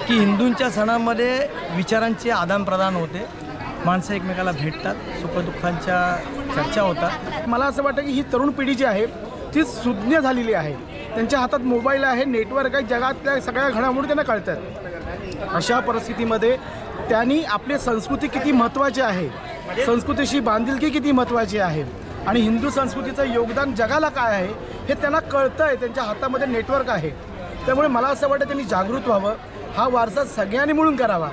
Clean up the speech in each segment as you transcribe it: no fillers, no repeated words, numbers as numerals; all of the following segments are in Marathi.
की हिंदूंच्या सणामध्ये विचारांचे आदानप्रदान होते, माणसं एकमेकाला भेटतात, सुखदुःखांच्या चर्चा होतात। मला असं वाटतं की ही तरुण पिढी जी आहे ती सुज्ञ झालेली आहे, त्यांच्या हातात मोबाईल आहे, नेटवर्क आहे, जगातल्या सगळ्या घडामोडी त्यांना कळतात। अशा परिस्थितीमध्ये त्यांनी आपली संस्कृती किती महत्त्वाची आहे, संस्कृतीशी बांधिलकी किती महत्त्वाची आहे आणि हिंदू संस्कृतीचं योगदान जगाला काय आहे हे त्यांना कळतं आहे, त्यांच्या हातामध्ये नेटवर्क आहे। त्यामुळे मला असं वाटतं त्यांनी जागृत व्हावं, हा वारसा सगळ्यांनी मिळून करावा।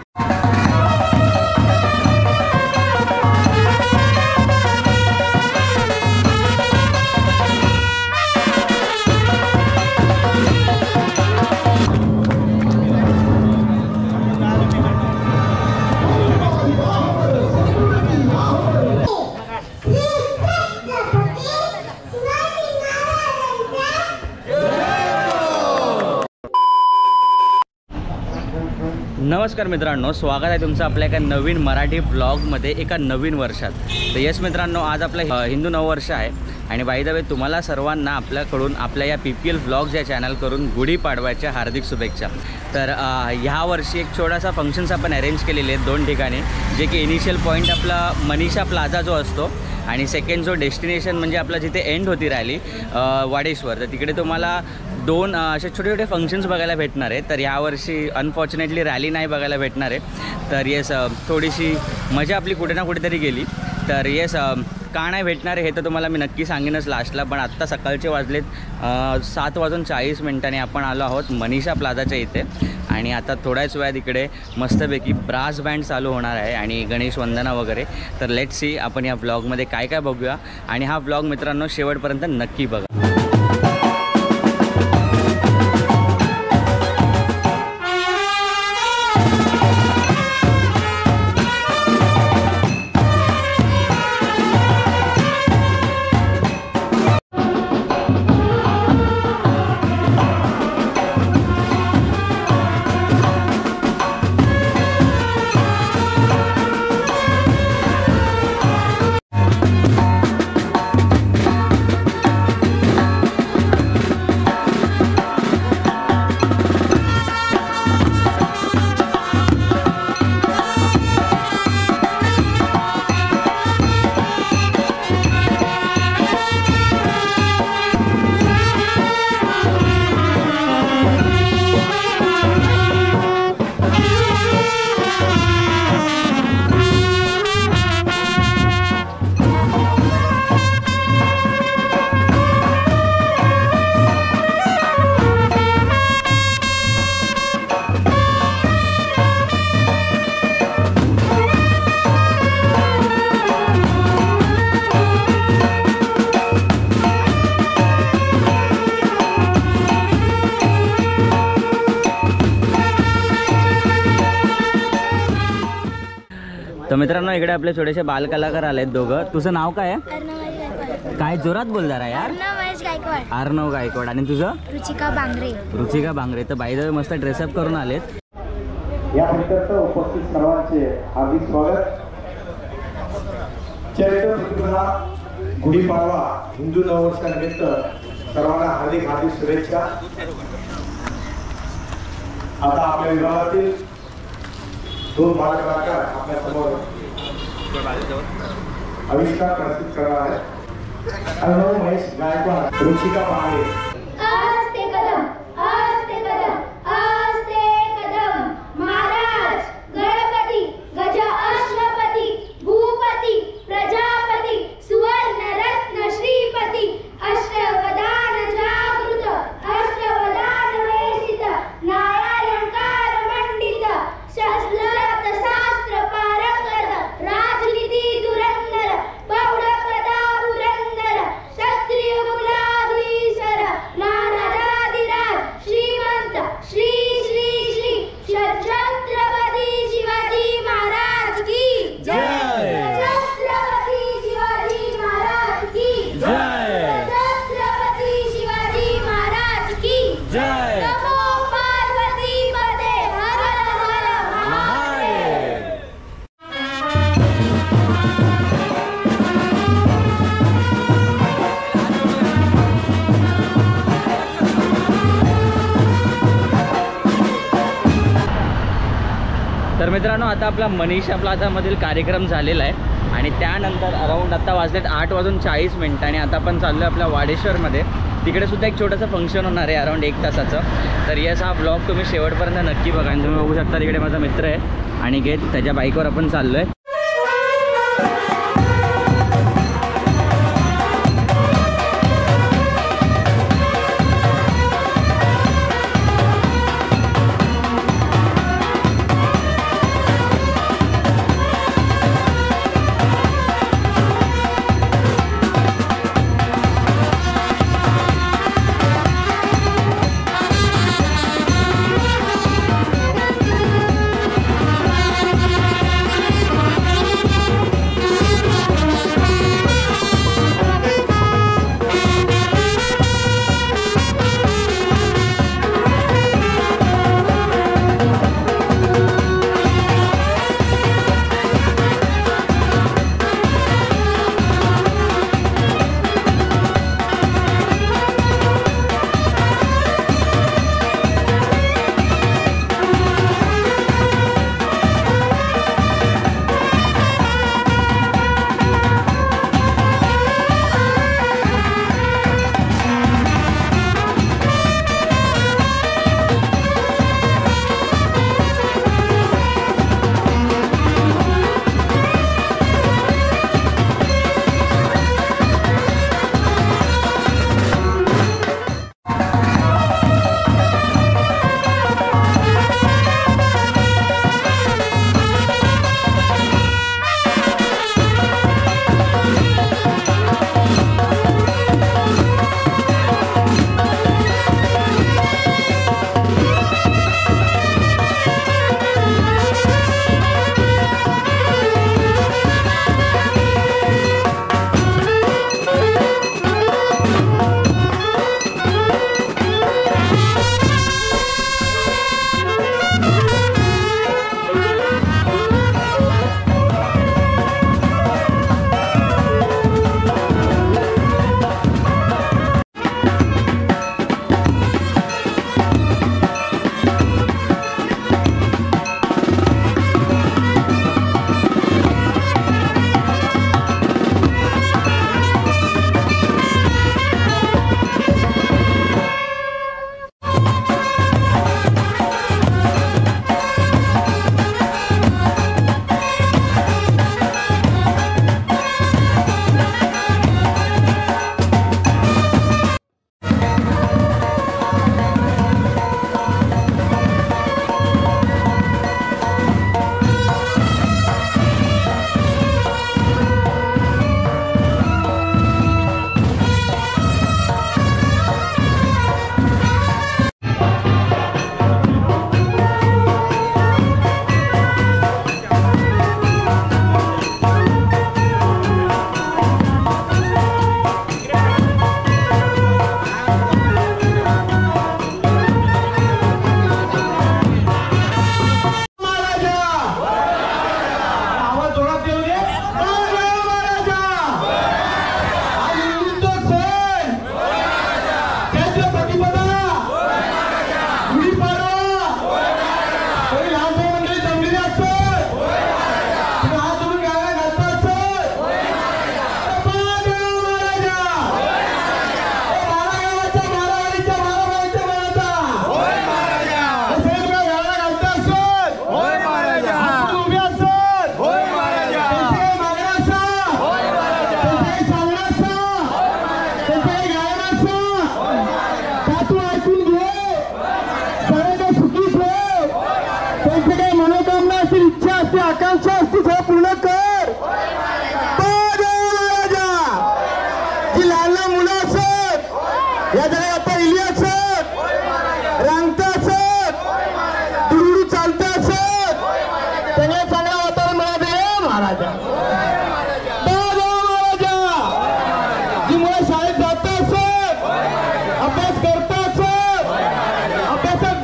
नमस्कार मित्रांनो, स्वागत आहे तुमचं आपल्या एका नवीन मराठी ब्लॉगमध्ये एका नवीन वर्षात। तर यस मित्रांनो, आज आपलं हिंदू नववर्ष आहे आणि बाय द वे तुम्हाला सर्वांना आपल्याकडून आपल्या या PPL व्लॉग्स या चॅनल करून गुढीपाडव्याच्या हार्दिक शुभेच्छा। तर ह्या वर्षी एक छोटासा फंक्शन्स आपण अरेंज केलेले आहेत 2 ठिकाणी, जे की इनिशियल पॉईंट आपला मनीषा प्लाझा जो असतो आणि सेकंड जो डेस्टिनेशन म्हणजे आपला जिथे एंड होती रॅली वाडेश्वर, तर तिकडे तुम्हाला 2 असे छोटे छोटे फंक्शन्स बघायला भेटणार आहे। तर यावर्षी अनफॉर्च्युनेटली रॅली नाही बघायला भेटणार आहे। तर येस, थोडीशी मजा आपली कुठे ना कुठेतरी गेली। तर येस, का नाही भेटणार आहे हे तर तुम्हाला मी नक्की सांगेनच लास्टला। पण आत्ता सकाळचे वाजलेत 7:40 आपण आलो आहोत मनीषा प्लाझाच्या इथे आणि आता थोड्याच वेळात इकडे मस्तपैकी ब्रास बँड चालू होणार आहे आणि गणेश वंदना वगैरे। तर लेट्स सी आपण या व्लॉगमध्ये काय काय बघूया आणि हा व्लॉग मित्रांनो शेवटपर्यंत नक्की बघा। तर मित्रांनो, इकडे आपले छोटेसे बालकलाकार आलेत दोघं। तुझं नाव काय आहे? काय जोरात बोल जरा यार। अर्णव गायकवाड। आणि तुझं? रुचिका बांगरे। रुचिका बांगरे। तर बाय द वे मस्त ड्रेसअप करून आलेत। या निमित्तानं उपस्थित सर्वांचे हार्दिक स्वागत। चैत्र ऋतूला गुढीपाडवा हिंदू नववर्षानिमित्त सर्वांना हार्दिक हार्दिक शुभेच्छा। आता आपल्या विभागातील 2 बालकलाकार आपल्या समोर आविष्कार प्रस्तुत करणार आहेत। अर्णव महेश गायकवाड, रुचिका बांगरे। क्षत्रिय कुलाधीश्वर तर मित्रांनो आता आपला मनीषा प्लाझामधील कार्यक्रम झालेला आहे आणि त्यानंतर अराऊंड आता वाजलेत 8:40 आणि आता आपण चाललो आपल्या वाडेश्वरमध्ये. तिकडे सुद्धा एक छोटंसं फंक्शन होणार आहे अराऊंड 1 तासाचं. तर यस हा ब्लॉग तुम्ही शेवटपर्यंत नक्की बघा. आणि तुम्ही बघू शकता तिकडे माझा मित्र आहे आणि त्याच्या बाईकवर आपण चाललो आहे.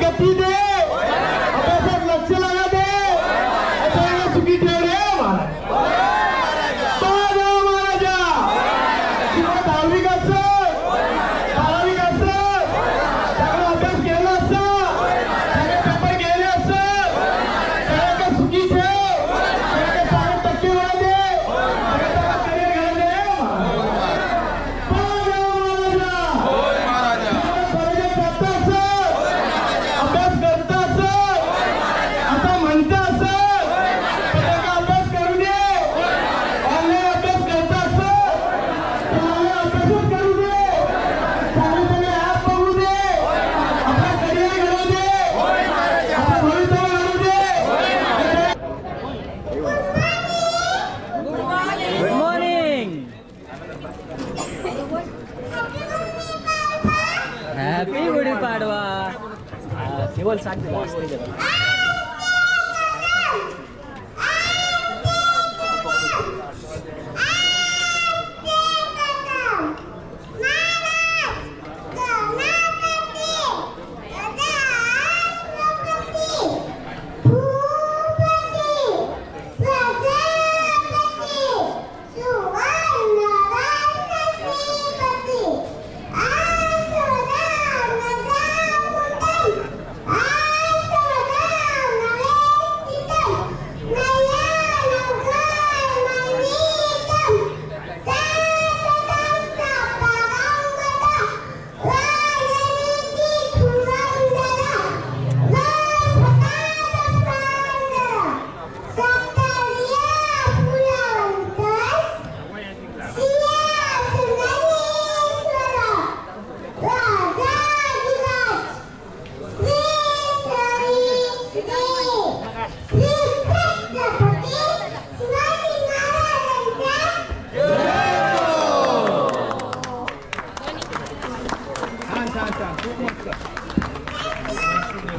गती दे, अभ्यासात लक्ष लगा दे, सुखी ठेव.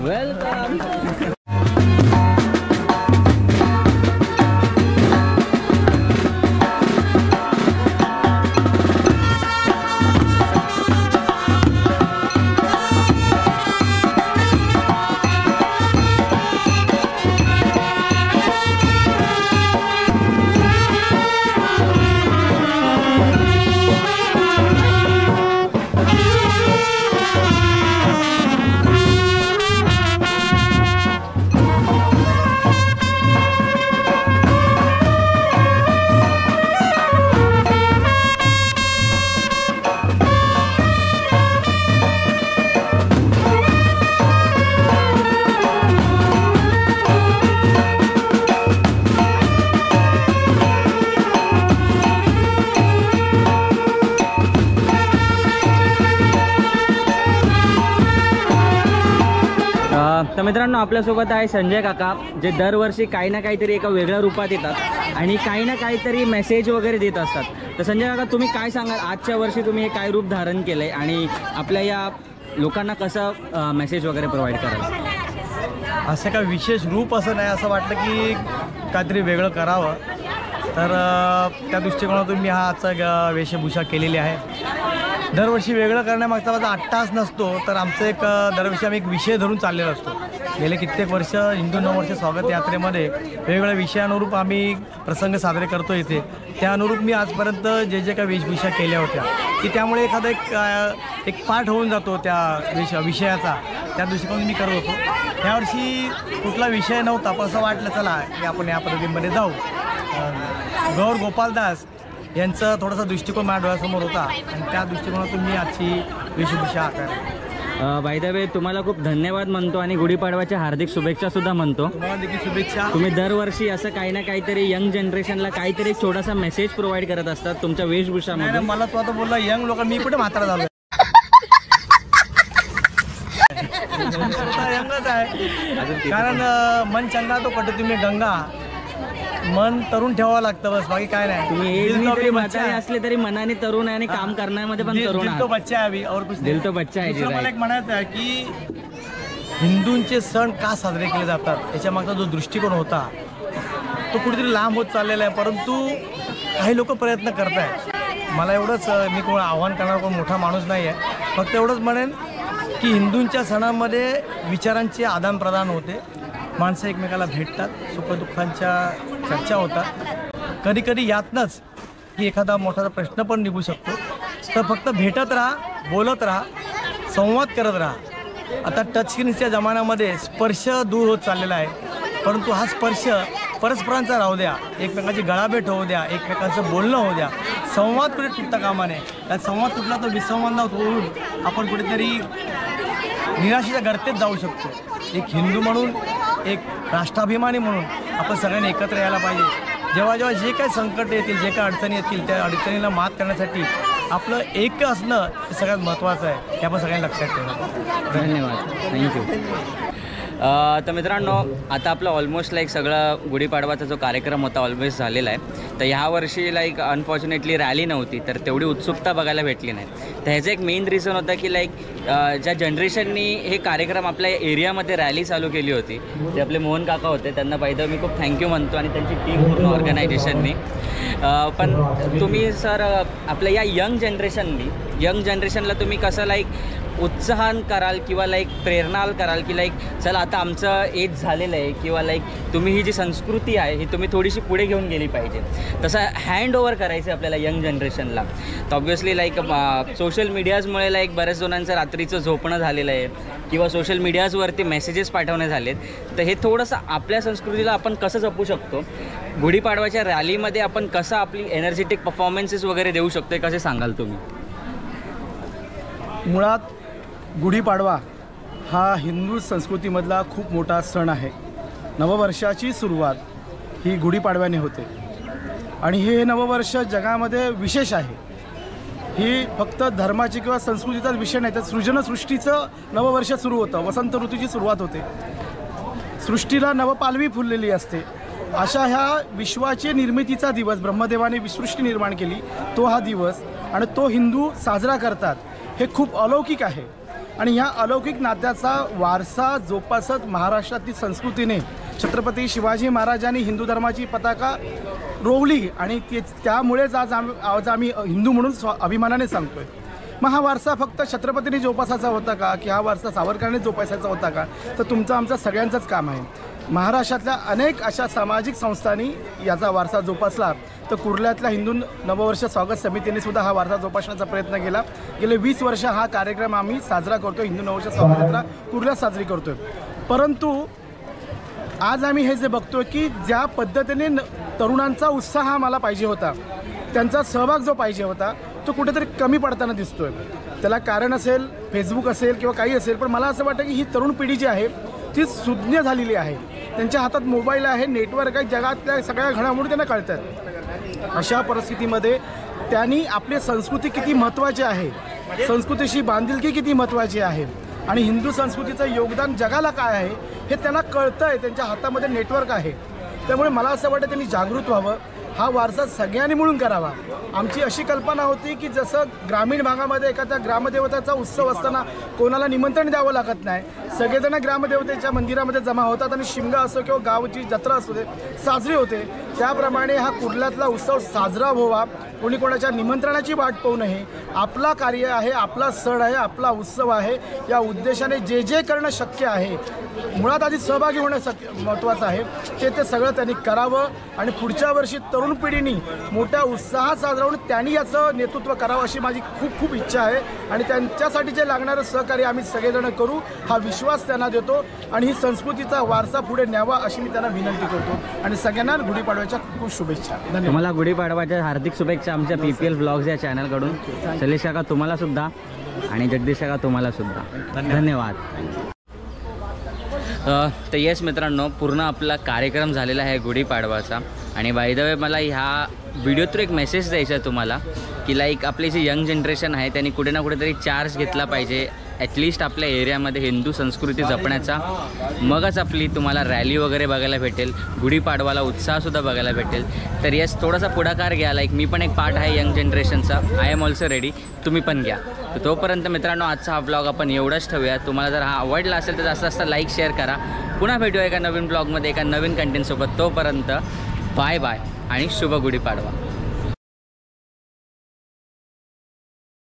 वेलकम. तर मित्रांनो, आपल्यासोबत आहे संजय काका, जे दरवर्षी काही ना काहीतरी एका वेगळ्या रूपात येतात आणि काही ना काहीतरी मेसेज वगैरे देत असतात. तर संजय काका, तुम्ही काय सांगाल, आजच्या वर्षी तुम्ही हे काय रूप धारण केलंय आणि आपल्या या लोकांना कसं मेसेज वगैरे प्रोव्हाइड कराल? असं काय विशेष रूप असं नाही, असं वाटलं की काहीतरी वेगळं करावं, तर त्या दृष्टिकोनातून मी हा आजचा वेशभूषा केलेली आहे. दरवर्षी वेगळं करण्यामागचा माझा अट्टास नसतो, तर आमचं एक दरवर्षी आम्ही एक विषय धरून चाललेला असतो. गेले कित्येक वर्ष हिंदू नववर्ष स्वागत यात्रेमध्ये वेगवेगळ्या विषयानुरूप आम्ही प्रसंग साजरे करतो इथे. त्या अनुरूप मी आजपर्यंत जे जे काही वेशभूषा केल्या होत्या की त्यामुळे एखादा एक पाठ होऊन जातो त्या विषयाचा, त्या दृष्टिकोनातून मी करत होतो. यावर्षी कुठला विषय नव्हता, पण असं वाटलं चला की आपण या पद्धतीमध्ये जाऊ. गौर गोपालदास यांचा थोडासा दृष्टिकोन माझ्या डोळ्यासमोर होता आणि त्या दृष्टिकोनातून मी आजची वेशभूषा आकारली. बाय द वे, तुम्हाला खूप धन्यवाद म्हणतो आणि गुढीपाडव्याच्या हार्दिक शुभेच्छा सुद्धा म्हणतो. तुम्हाला देखील शुभेच्छा. तुम्ही दरवर्षी असं काही ना काहीतरी यंग जनरेशनला काहीतरी छोटासा मेसेज प्रोव्हाइड करत असतात तुमच्या वेशभूषामध्ये. मला तो आता बोलला यंग लोक, मी कुठे म्हातारा झालो, यंगच आहे. कारण मन चंगा तो कटे तुम्ही गंगा, मन तरुण ठेवावं लागतं, बस बाकी काय नाही. तुम्ही म्हातारे असले तरी मनाने तरुण आहे आणि काम करण्यामध्ये पण तरुण दिल तो बच्चा आहे अभी और कुछ दिल तो बच्चा आहे. दुसरं मला एक म्हणायचं आहे की हिंदूंचे सण का साजरे केले जातात याच्या मागचा जो दृष्टिकोन होता तो कुठेतरी लांब होत चाललेला आहे, परंतु काही लोक प्रयत्न करत आहेत. मला एवढंच, मी कोण आव्हान करणार कोण मोठा माणूस नाही आहे, फक्त एवढंच म्हणेन की हिंदूंच्या सणामध्ये विचारांचे आदानप्रदान होते, माणसं एकमेकाला भेटतात, सुखदुःखांच्या चर्चा होतात. कधी कधी यातनंच की एखादा मोठा प्रश्न पण निघू शकतो. तर फक्त भेटत राहा, बोलत राहा, संवाद करत राहा. आता टचस्क्रीनच्या जमान्यामध्ये स्पर्श दूर होत चाललेला आहे, परंतु हा स्पर्श परस्परांचा राहू द्या, एकमेकांची गळाभेट होऊ द्या, एकमेकांचं बोलणं होऊ द्या. संवाद कुठे तुटता कामा नये. त्यात संवाद तुटला तर विसंवादात होऊन आपण कुठेतरी निराशेच्या गर्तेत जाऊ शकतो. एक हिंदू म्हणून, एक राष्ट्राभिमानी म्हणून आपण सगळ्यांनी एकत्र यायला पाहिजे. जेव्हा जेव्हा जे काही संकट येतील, जे काही अडचणी येतील, त्या अडचणीला मात करण्यासाठी आपलं एक असणं हे सगळ्यात महत्त्वाचं आहे, हे आपण सगळ्यांनी लक्षात ठेवलं. धन्यवाद, थँक्यू. तर मित्रांनो, आता आपलं ऑलमोस्ट लाईक सगळं गुढीपाडवाचा जो कार्यक्रम होता ऑलमोस्ट झालेला आहे. तर ह्या वर्षी लाईक अनफॉर्च्युनेटली रॅली नव्हती, तर तेवढी उत्सुकता बघायला भेटली नाही. तर ह्याचं एक मेन रिझन होतं की लाईक ज्या जनरेशननी हे कार्यक्रम आपल्या एरियामध्ये रॅली चालू केली होती ते आपले मोहन काका होते. त्यांना पाहिजे मी खूप थँक्यू म्हणतो आणि त्यांची टीम पूर्ण ऑर्गनायझेशननी. पण तुम्ही सर आपल्या या यंग जनरेशनला तुम्ही कसं लाईक उत्साहन कराल किंवा लाईक प्रेरणा कराल की लाईक चला आता आमचं एज झालेलं आहे किंवा लाईक तुम्ही ही जी संस्कृती आहे ही तुम्ही थोडीशी पुढे घेऊन गेली पाहिजे, तसं हँड ओव्हर करायचं आहे आपल्याला यंग जनरेशनला. तर ऑब्व्हियसली लाईक सोशल मीडियाजमुळे लाईक बऱ्याच जणांचं रात्रीचं झोपणं झालेलं आहे किंवा सोशल मीडियाजवरती मेसेजेस पाठवणे झालेत. तर हे थोडंसं आपल्या संस्कृतीला आपण कसं जपू शकतो, गुढीपाडवाच्या रॅलीमध्ये आपण कसं आपली एनर्जेटिक परफॉर्मन्सेस वगैरे देऊ शकतो, हे कसे सांगाल तुम्ही? मुळात गुढीपाडवा हा हिंदू संस्कृतीमधला खूप मोठा सण आहे. नववर्षाची सुरुवात ही गुढीपाडव्याने होते आणि हे नववर्ष जगामध्ये विशेष आहे. ही फक्त धर्माची किंवा संस्कृतीचाच विषय नाही, तर सृजनसृष्टीचं नववर्ष सुरू होतं. वसंत ऋतूची सुरुवात होते, सृष्टीला नवपालवी फुललेली असते. अशा ह्या विश्वाची निर्मितीचा दिवस, ब्रह्मदेवाने सृष्टी निर्माण केली तो हा दिवस, आणि तो हिंदू साजरा करतात. हे खूप अलौकिक आहे आणि ह्या अलौकिक नात्याचा वारसा जोपासत महाराष्ट्रातील संस्कृतीने छत्रपती शिवाजी महाराजांनी हिंदू धर्माची पताका रोवली आणि त्यामुळेच आज आम्ही हिंदू म्हणून अभिमानाने सांगतोय. मग हा वारसा फक्त छत्रपतींनी जोपासायचा होता का, की हा वारसा सावरकरांनी जोपासायचा होता का? तर तुमचं आमचं सगळ्यांचंच काम आहे. महाराष्ट्रातल्या अनेक अशा सामाजिक संस्थांनी याचा वारसा जोपासला. तर कुर्ल्यातल्या हिंदू नववर्ष स्वागत समितीने सुद्धा हा वारसा जोपासण्याचा प्रयत्न केला. गेले 20 वर्ष हा कार्यक्रम आम्ही साजरा करतो, हिंदू नववर्ष स्वागत यात्रा कुर्ल्यात साजरी करतोय. परंतु आज आम्ही हे जे बघतोय की ज्या पद्धतीने तरुणांचा उत्साह मला पाहिजे होता, त्यांचा सहभाग जो पाहिजे होता, तो कुठेतरी कमी पडताना दिसतोय. त्याला कारण असेल, फेसबुक असेल किंवा काही असेल, पण मला असं वाटतं की ही तरुण पिढी जी आहे ती सुज्ञ झालेली आहे. त्यांच्या हातात मोबाईल आहे, नेटवर्क आहे, जगातल्या सगळ्या घडामोडी त्यांना कळतात. अशा परिस्थितीमध्ये त्यांनी आपली संस्कृती किती महत्त्वाची आहे, संस्कृतीशी बांधिलकी किती महत्त्वाची आहे आणि हिंदू संस्कृतीचं योगदान जगाला काय आहे हे त्यांना कळतं आहे. त्यांच्या हातामध्ये नेटवर्क आहे. त्यामुळे मला असं वाटतं त्यांनी जागृत व्हावं, हा वारसा सगळ्यांनी मिळून करावा. आमची अशी कल्पना होती की जसं ग्रामीण भागामध्ये एखाद्या ग्रामदेवताचा उत्सव असताना कोणाला निमंत्रण द्यावं लागत नाही, सगळेजण ग्रामदेवतेच्या मंदिरामध्ये जमा होतात आणि शिमगा असो किंवा गावची जत्रा असू दे साजरी होते. त्याप्रमाणे हा कुर्ल्यातला उत्सव साजरा व्हावा, कोणी कोणाच्या निमंत्रणाची वाट पाहू नये. आपला कार्य आहे, आपला सण आहे, आपला उत्सव आहे, या उद्देशाने जे जे करणं शक्य आहे, मुळात आधी सहभागी होणं महत्त्वाचं आहे, ते सगळं त्यांनी करावं. आणि पुढच्या वर्षी तरुण पिढीने मोठ्या उत्साहात साजरा होऊन त्यांनी याचं नेतृत्व करावं अशी माझी खूप खूप इच्छा आहे. आणि त्यांच्यासाठी जे लागणारं सहकार्य आम्ही सगळेजण करू, हा विश्वास त्यांना देतो आणि ही संस्कृतीचा वारसा पुढे न्यावा अशी मी त्यांना विनंती करतो. आणि सगळ्यांना गुढीपाडव्याच्या खूप शुभेच्छा. धन्यवाद. तुम्हाला गुढीपाडव्याच्या हार्दिक शुभेच्छा आमच्या PPL व्लॉग्स या चॅनलकडून. शैलेश काका तुम्हाला सुद्धा आणि जगदीश काका तुम्हाला सुद्धा धन्यवाद. तर येस मित्रांनो, पूर्ण आपला कार्यक्रम झालेला आहे गुढीपाडवाचा. आणि बाय द वे मला ह्या व्हिडिओ थ्रू एक मेसेज द्यायचा आहे तुम्हाला की लाईक आपली जी यंग जनरेशन आहे त्यांनी कुठे ना कुठेतरी चार्ज घेतला पाहिजे ॲटलिस्ट आपल्या एरियामध्ये हिंदू संस्कृती जपण्याचा. मगच आपली तुम्हाला रॅली वगैरे बघायला भेटेल, गुढीपाडवाला उत्साहसुद्धा बघायला भेटेल. तर येस, थोडासा पुढाकार घ्या. लाईक मी पण एक पार्ट आहे यंग जनरेशनचा. आय एम ऑल्सो रेडी, तुम्ही पण घ्या. तर तोपर्यंत मित्रांनो आजचा हा ब्लॉग आपण एवढंच ठेवूया. तुम्हाला जर हा आवडला असेल तर जास्त जास्त लाईक शेअर करा. पुन्हा भेटूया एका नवीन ब्लॉगमध्ये एका नवीन कंटेंटसोबत. तोपर्यंत बाय बाय आणि शुभ गुढीपाडवा.